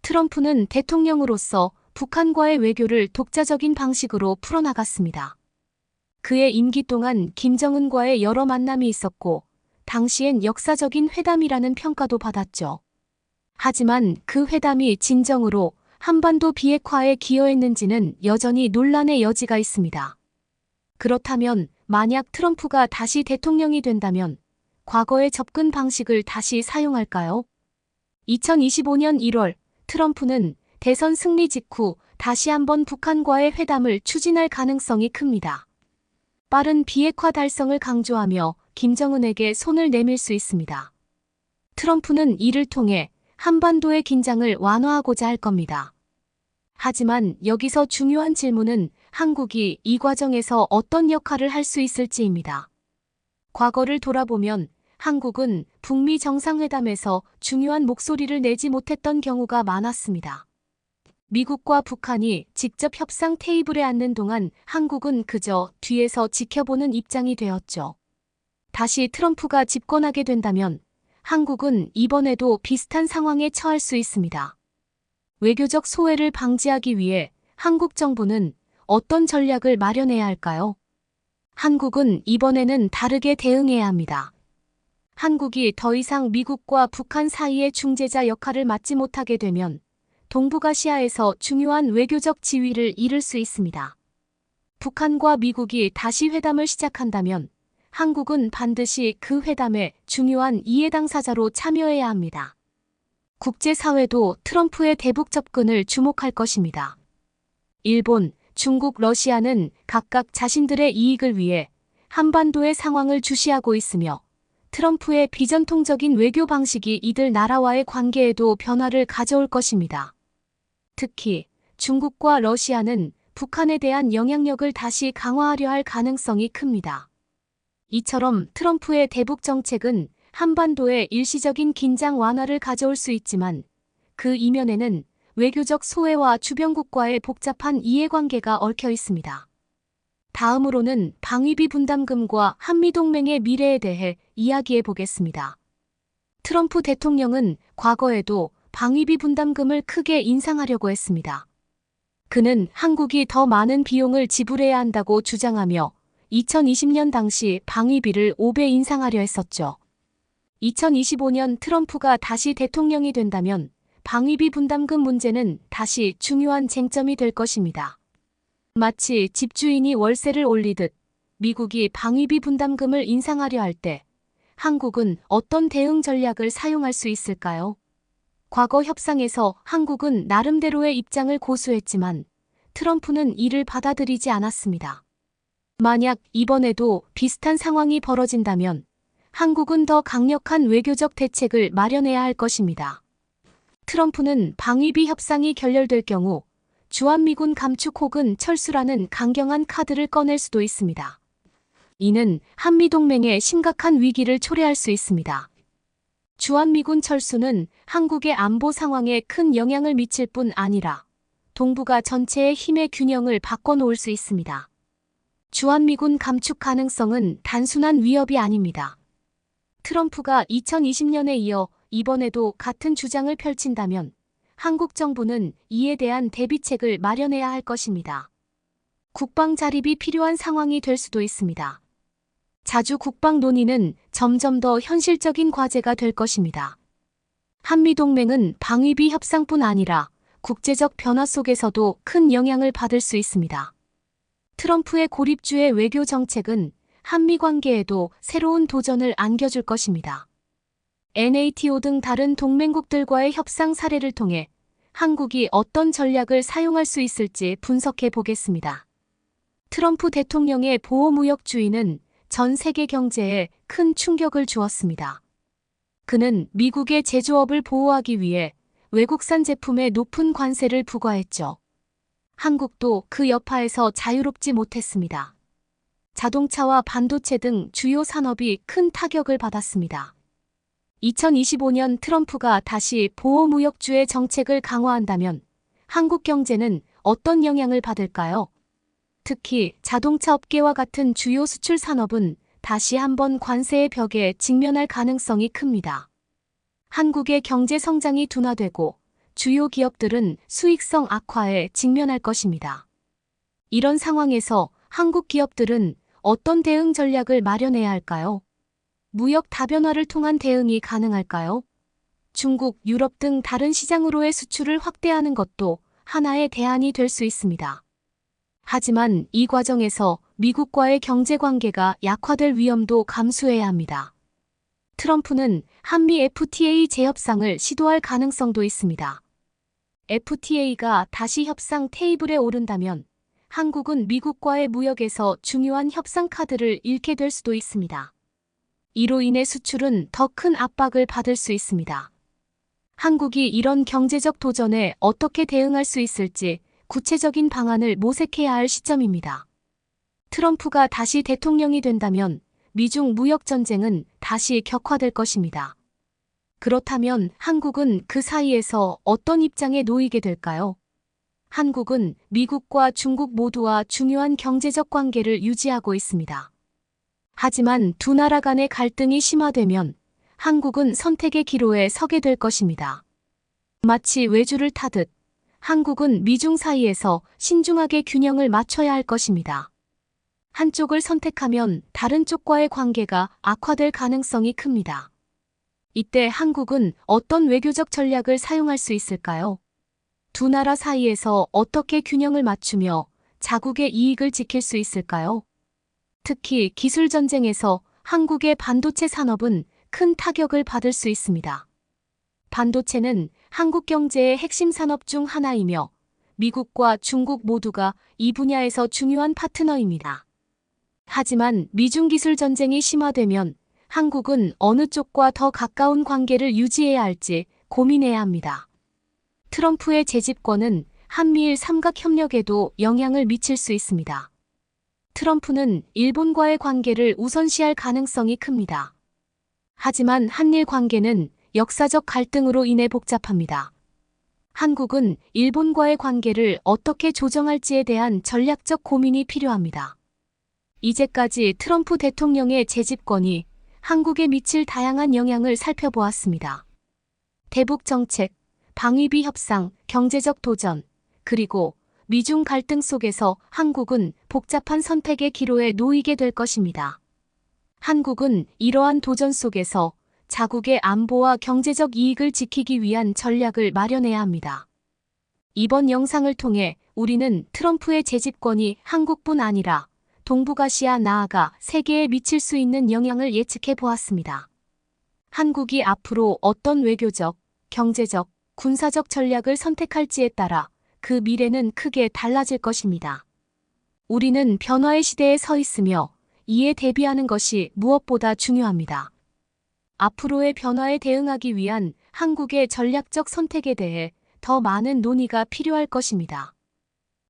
트럼프는 대통령으로서 북한과의 외교를 독자적인 방식으로 풀어나갔습니다. 그의 임기 동안 김정은과의 여러 만남이 있었고 당시엔 역사적인 회담이라는 평가도 받았죠. 하지만 그 회담이 진정으로 한반도 비핵화에 기여했는지는 여전히 논란의 여지가 있습니다. 그렇다면 만약 트럼프가 다시 대통령이 된다면 과거의 접근 방식을 다시 사용할까요? 2025년 1월 트럼프는 대선 승리 직후 다시 한번 북한과의 회담을 추진할 가능성이 큽니다. 빠른 비핵화 달성을 강조하며 김정은에게 손을 내밀 수 있습니다. 트럼프는 이를 통해 한반도의 긴장을 완화하고자 할 겁니다. 하지만 여기서 중요한 질문은 한국이 이 과정에서 어떤 역할을 할 수 있을지입니다. 과거를 돌아보면 한국은 북미 정상회담에서 중요한 목소리를 내지 못했던 경우가 많았습니다. 미국과 북한이 직접 협상 테이블에 앉는 동안 한국은 그저 뒤에서 지켜보는 입장이 되었죠. 다시 트럼프가 집권하게 된다면 한국은 이번에도 비슷한 상황에 처할 수 있습니다. 외교적 소외를 방지하기 위해 한국 정부는 어떤 전략을 마련해야 할까요? 한국은 이번에는 다르게 대응해야 합니다. 한국이 더 이상 미국과 북한 사이의 중재자 역할을 맡지 못하게 되면 동북아시아에서 중요한 외교적 지위를 잃을 수 있습니다. 북한과 미국이 다시 회담을 시작한다면 한국은 반드시 그 회담에 중요한 이해 당사자로 참여해야 합니다. 국제사회도 트럼프의 대북 접근을 주목할 것입니다. 일본, 중국, 러시아는 각각 자신들의 이익을 위해 한반도의 상황을 주시하고 있으며 트럼프의 비전통적인 외교 방식이 이들 나라와의 관계에도 변화를 가져올 것입니다. 특히 중국과 러시아는 북한에 대한 영향력을 다시 강화하려 할 가능성이 큽니다. 이처럼 트럼프의 대북 정책은 한반도에 일시적인 긴장 완화를 가져올 수 있지만 그 이면에는 외교적 소외와 주변국과의 복잡한 이해관계가 얽혀 있습니다. 다음으로는 방위비 분담금과 한미동맹의 미래에 대해 이야기해 보겠습니다. 트럼프 대통령은 과거에도 방위비 분담금을 크게 인상하려고 했습니다. 그는 한국이 더 많은 비용을 지불해야 한다고 주장하며 2020년 당시 방위비를 5배 인상하려 했었죠. 2025년 트럼프가 다시 대통령이 된다면 방위비 분담금 문제는 다시 중요한 쟁점이 될 것입니다. 마치 집주인이 월세를 올리듯 미국이 방위비 분담금을 인상하려 할 때 한국은 어떤 대응 전략을 사용할 수 있을까요? 과거 협상에서 한국은 나름대로의 입장을 고수했지만 트럼프는 이를 받아들이지 않았습니다. 만약 이번에도 비슷한 상황이 벌어진다면 한국은 더 강력한 외교적 대책을 마련해야 할 것입니다. 트럼프는 방위비 협상이 결렬될 경우 주한미군 감축 혹은 철수라는 강경한 카드를 꺼낼 수도 있습니다. 이는 한미동맹의 심각한 위기를 초래할 수 있습니다. 주한미군 철수는 한국의 안보 상황에 큰 영향을 미칠 뿐 아니라 동북아 전체의 힘의 균형을 바꿔놓을 수 있습니다. 주한미군 감축 가능성은 단순한 위협이 아닙니다. 트럼프가 2020년에 이어 이번에도 같은 주장을 펼친다면 한국 정부는 이에 대한 대비책을 마련해야 할 것입니다. 국방 자립이 필요한 상황이 될 수도 있습니다. 자주 국방 논의는 점점 더 현실적인 과제가 될 것입니다. 한미동맹은 방위비 협상뿐 아니라 국제적 변화 속에서도 큰 영향을 받을 수 있습니다. 트럼프의 고립주의 외교 정책은 한미 관계에도 새로운 도전을 안겨줄 것입니다. NATO 등 다른 동맹국들과의 협상 사례를 통해 한국이 어떤 전략을 사용할 수 있을지 분석해 보겠습니다. 트럼프 대통령의 보호무역주의는 전 세계 경제에 큰 충격을 주었습니다. 그는 미국의 제조업을 보호하기 위해 외국산 제품에 높은 관세를 부과했죠. 한국도 그 여파에서 자유롭지 못했습니다. 자동차와 반도체 등 주요 산업이 큰 타격을 받았습니다. 2025년 트럼프가 다시 보호무역주의 정책을 강화한다면 한국 경제는 어떤 영향을 받을까요? 특히 자동차 업계와 같은 주요 수출 산업은 다시 한번 관세의 벽에 직면할 가능성이 큽니다. 한국의 경제 성장이 둔화되고 주요 기업들은 수익성 악화에 직면할 것입니다. 이런 상황에서 한국 기업들은 어떤 대응 전략을 마련해야 할까요? 무역 다변화를 통한 대응이 가능할까요? 중국, 유럽 등 다른 시장으로의 수출을 확대하는 것도 하나의 대안이 될 수 있습니다. 하지만 이 과정에서 미국과의 경제 관계가 약화될 위험도 감수해야 합니다. 트럼프는 한미 FTA 재협상을 시도할 가능성도 있습니다. FTA가 다시 협상 테이블에 오른다면 한국은 미국과의 무역에서 중요한 협상 카드를 잃게 될 수도 있습니다. 이로 인해 수출은 더 큰 압박을 받을 수 있습니다. 한국이 이런 경제적 도전에 어떻게 대응할 수 있을지 구체적인 방안을 모색해야 할 시점입니다. 트럼프가 다시 대통령이 된다면 미중 무역 전쟁은 다시 격화될 것입니다. 그렇다면 한국은 그 사이에서 어떤 입장에 놓이게 될까요? 한국은 미국과 중국 모두와 중요한 경제적 관계를 유지하고 있습니다. 하지만 두 나라 간의 갈등이 심화되면 한국은 선택의 기로에 서게 될 것입니다. 마치 외주를 타듯 한국은 미중 사이에서 신중하게 균형을 맞춰야 할 것입니다. 한쪽을 선택하면 다른 쪽과의 관계가 악화될 가능성이 큽니다. 이때 한국은 어떤 외교적 전략을 사용할 수 있을까요? 두 나라 사이에서 어떻게 균형을 맞추며 자국의 이익을 지킬 수 있을까요? 특히 기술 전쟁에서 한국의 반도체 산업은 큰 타격을 받을 수 있습니다. 반도체는 한국 경제의 핵심 산업 중 하나이며 미국과 중국 모두가 이 분야에서 중요한 파트너입니다. 하지만 미중 기술 전쟁이 심화되면 한국은 어느 쪽과 더 가까운 관계를 유지해야 할지 고민해야 합니다. 트럼프의 재집권은 한미일 삼각협력에도 영향을 미칠 수 있습니다. 트럼프는 일본과의 관계를 우선시할 가능성이 큽니다. 하지만 한일 관계는 역사적 갈등으로 인해 복잡합니다. 한국은 일본과의 관계를 어떻게 조정할지에 대한 전략적 고민이 필요합니다. 이제까지 트럼프 대통령의 재집권이 한국에 미칠 다양한 영향을 살펴보았습니다. 대북 정책, 방위비 협상, 경제적 도전, 그리고 미중 갈등 속에서 한국은 복잡한 선택의 기로에 놓이게 될 것입니다. 한국은 이러한 도전 속에서 자국의 안보와 경제적 이익을 지키기 위한 전략을 마련해야 합니다. 이번 영상을 통해 우리는 트럼프의 재집권이 한국뿐 아니라 동북아시아 나아가 세계에 미칠 수 있는 영향을 예측해 보았습니다. 한국이 앞으로 어떤 외교적, 경제적, 군사적 전략을 선택할지에 따라 그 미래는 크게 달라질 것입니다. 우리는 변화의 시대에 서 있으며 이에 대비하는 것이 무엇보다 중요합니다. 앞으로의 변화에 대응하기 위한 한국의 전략적 선택에 대해 더 많은 논의가 필요할 것입니다.